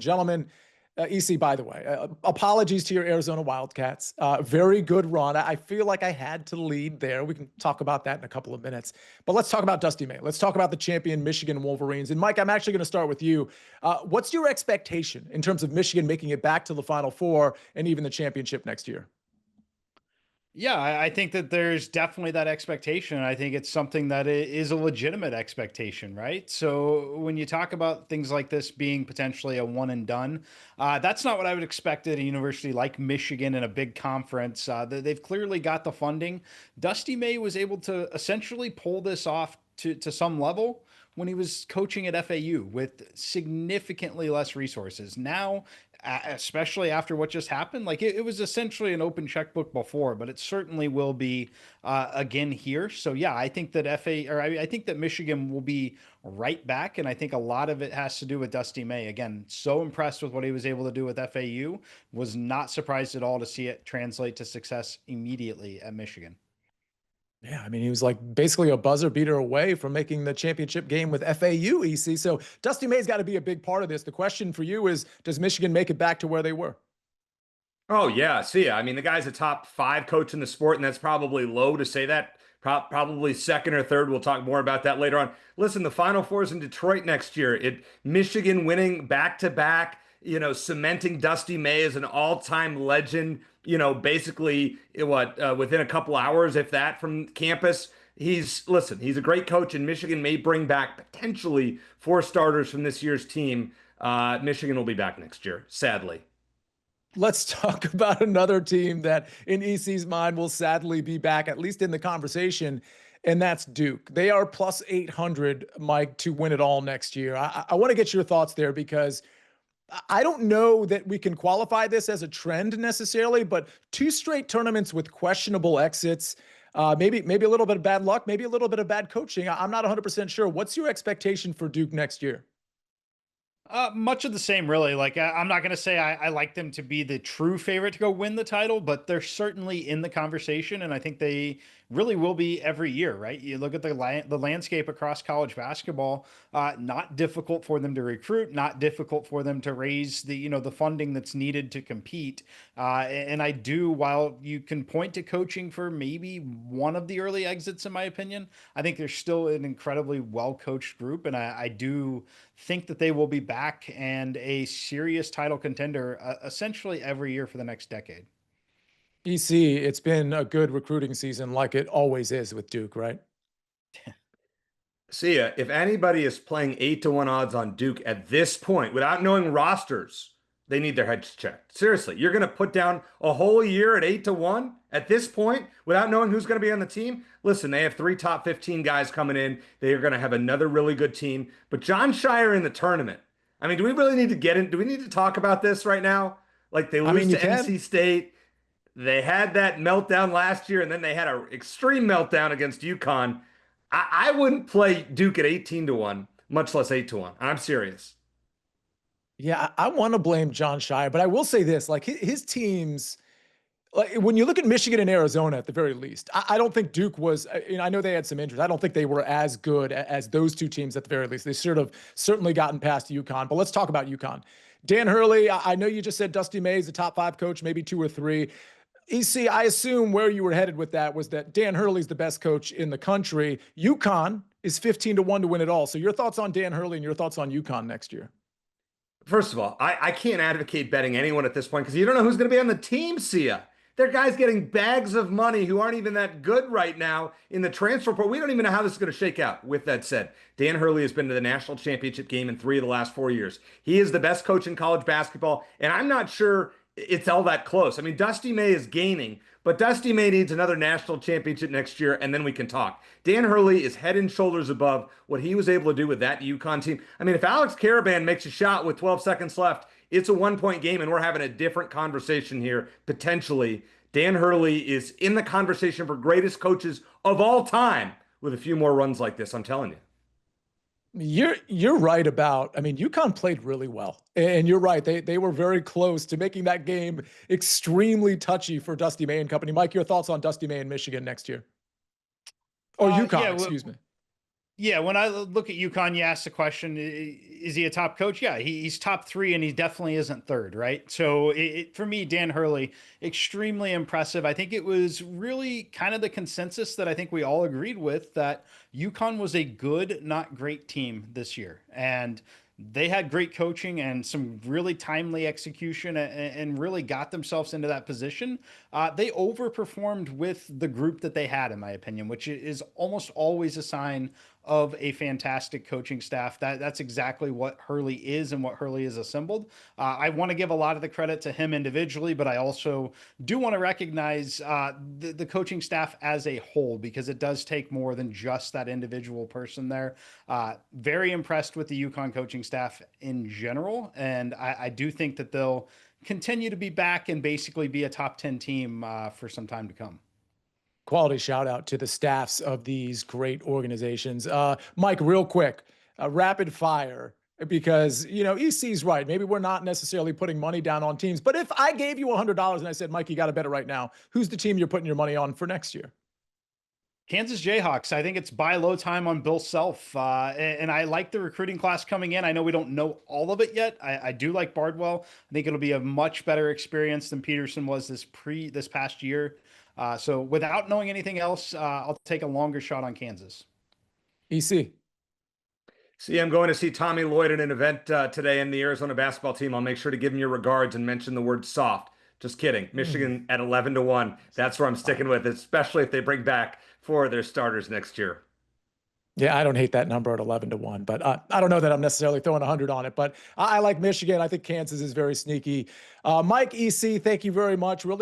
Gentlemen, EC, by the way, apologies to your Arizona Wildcats. Very good run. I feel like I had to lead there. We can talk about that in a couple of minutes. But let's talk about Dusty May. Let's talk about the champion Michigan Wolverines. And Mike, I'm actually going to start with you. What's your expectation in terms of Michigan making it back to the Final Four and even the championship next year? Yeah, I think that there's definitely that expectation. I think it's something that is a legitimate expectation, right? So when you talk about things like this being potentially a one and done, that's not what I would expect at a university like Michigan in a big conference. They've clearly got the funding. Dusty May was able to essentially pull this off to some level when he was coaching at FAU with significantly less resources. Now, especially after what just happened, like it was essentially an open checkbook before, but it certainly will be again here. So yeah, I think that I think that Michigan will be right back, and I think a lot of it has to do with Dusty May. Again, so impressed with what he was able to do with FAU. Was not surprised at all to see it translate to success immediately at Michigan. Yeah, I mean, he was like basically a buzzer beater away from making the championship game with FAU, EC. So Dusty May's got to be a big part of this. The question for you is, does Michigan make it back to where they were? Oh yeah, Sia. I mean, the guy's a top 5 coach in the sport, and that's probably low to say that. Probably second or third. We'll talk more about that later on. Listen, the Final Four is in Detroit next year. Michigan winning back to back, cementing Dusty May as an all-time legend. Basically within a couple hours, if that, from campus. He's a great coach, and Michigan may bring back potentially 4 starters from this year's team. Michigan will be back next year, sadly. Let's talk about another team that in EC's mind will sadly be back, at least in the conversation, and that's Duke. They are plus 800, Mike, to win it all next year. I want to get your thoughts there because I don't know that we can qualify this as a trend necessarily, but 2 straight tournaments with questionable exits, maybe a little bit of bad luck, maybe a little bit of bad coaching. I'm not 100% sure. What's your expectation for Duke next year? Much of the same, really. Like, I'm not going to say I like them to be the true favorite to go win the title, but they're certainly in the conversation, and I think they really will be every year, right? You look at the landscape across college basketball, not difficult for them to recruit, not difficult for them to raise the funding that's needed to compete. And I do, while you can point to coaching for maybe one of the early exits, in my opinion, I think they're still an incredibly well-coached group, and I do think that they will be back and a serious title contender essentially every year for the next decade. EC, it's been a good recruiting season like it always is with Duke, right? See ya. If anybody is playing 8-1 odds on Duke at this point without knowing rosters, they need their heads checked. Seriously, you're going to put down a whole year at 8-1 at this point without knowing who's going to be on the team? Listen, they have 3 top 15 guys coming in. They are going to have another really good team. But John Shire in the tournament. I mean, do we really need to get in? Do we need to talk about this right now? Like, they lose to NC State. They had that meltdown last year, and then they had an extreme meltdown against Yukon. I wouldn't play Duke at 18-1, much less 8-1. I'm serious. Yeah, I want to blame John Shire, but I will say this, like his teams, like when you look at Michigan and Arizona at the very least, I don't think Duke was, I know they had some injuries. I don't think they were as good as those 2 teams at the very least. They certainly gotten past Yukon, but let's talk about Yukon. Dan Hurley, I know you just said Dusty May is a top 5 coach, maybe 2 or 3. EC, I assume where you were headed with that was that Dan Hurley's the best coach in the country. Yukon is 15-1 to win it all. So your thoughts on Dan Hurley and your thoughts on Yukon next year? First of all, I can't advocate betting anyone at this point because you don't know who's going to be on the team, Sia. There are guys getting bags of money who aren't even that good right now in the transfer portal. We don't even know how this is going to shake out. With that said, Dan Hurley has been to the national championship game in 3 of the last 4 years. He is the best coach in college basketball, and I'm not sure it's all that close. I mean, Dusty May is gaining, but Dusty May needs another national championship next year, and then we can talk. Dan Hurley is head and shoulders above what he was able to do with that Yukon team. I mean, if Alex Caravan makes a shot with 12 seconds left, it's a 1-point game, and we're having a different conversation here, potentially. Dan Hurley is in the conversation for greatest coaches of all time with a few more runs like this, I'm telling you. You're right about, I mean, Yukon played really well, and you're right. They were very close to making that game extremely touchy for Dusty May and company. Mike, your thoughts on Dusty May in Michigan next year? Or Yukon, Yeah, excuse me. Yeah, when I look at UConn, you ask the question, is he a top coach? Yeah, he's top three, and he definitely isn't third, right? So for me, Dan Hurley, extremely impressive. I think it was really kind of the consensus that I think we all agreed with, that UConn was a good, not great team this year. And they had great coaching and some really timely execution, and really got themselves into that position. They overperformed with the group that they had, in my opinion, which is almost always a sign of a fantastic coaching staff. That's exactly what Hurley is and what Hurley has assembled. I want to give a lot of the credit to him individually, but I also do want to recognize the coaching staff as a whole, because it does take more than just that individual person there. Very impressed with the Yukon coaching staff in general, and I do think that they'll continue to be back and basically be a top 10 team for some time to come. Quality shout out to the staffs of these great organizations. Mike, real quick, rapid fire, because, EC's right. Maybe we're not necessarily putting money down on teams, but if I gave you $100 and I said, Mike, you got to bet it right now, who's the team you're putting your money on for next year? Kansas Jayhawks. I think it's buy low time on Bill Self. And I like the recruiting class coming in. I know we don't know all of it yet. I do like Bardwell. I think it'll be a much better experience than Peterson was this past year. So without knowing anything else, I'll take a longer shot on Kansas. EC. See, I'm going to see Tommy Lloyd at an event today in the Arizona basketball team. I'll make sure to give him your regards and mention the word soft. Just kidding. Michigan at 11-1. That's where I'm sticking with, especially if they bring back 4 of their starters next year. Yeah, I don't hate that number at 11-1, but I don't know that I'm necessarily throwing 100 on it, but I like Michigan. I think Kansas is very sneaky. Mike, EC, thank you very much. Really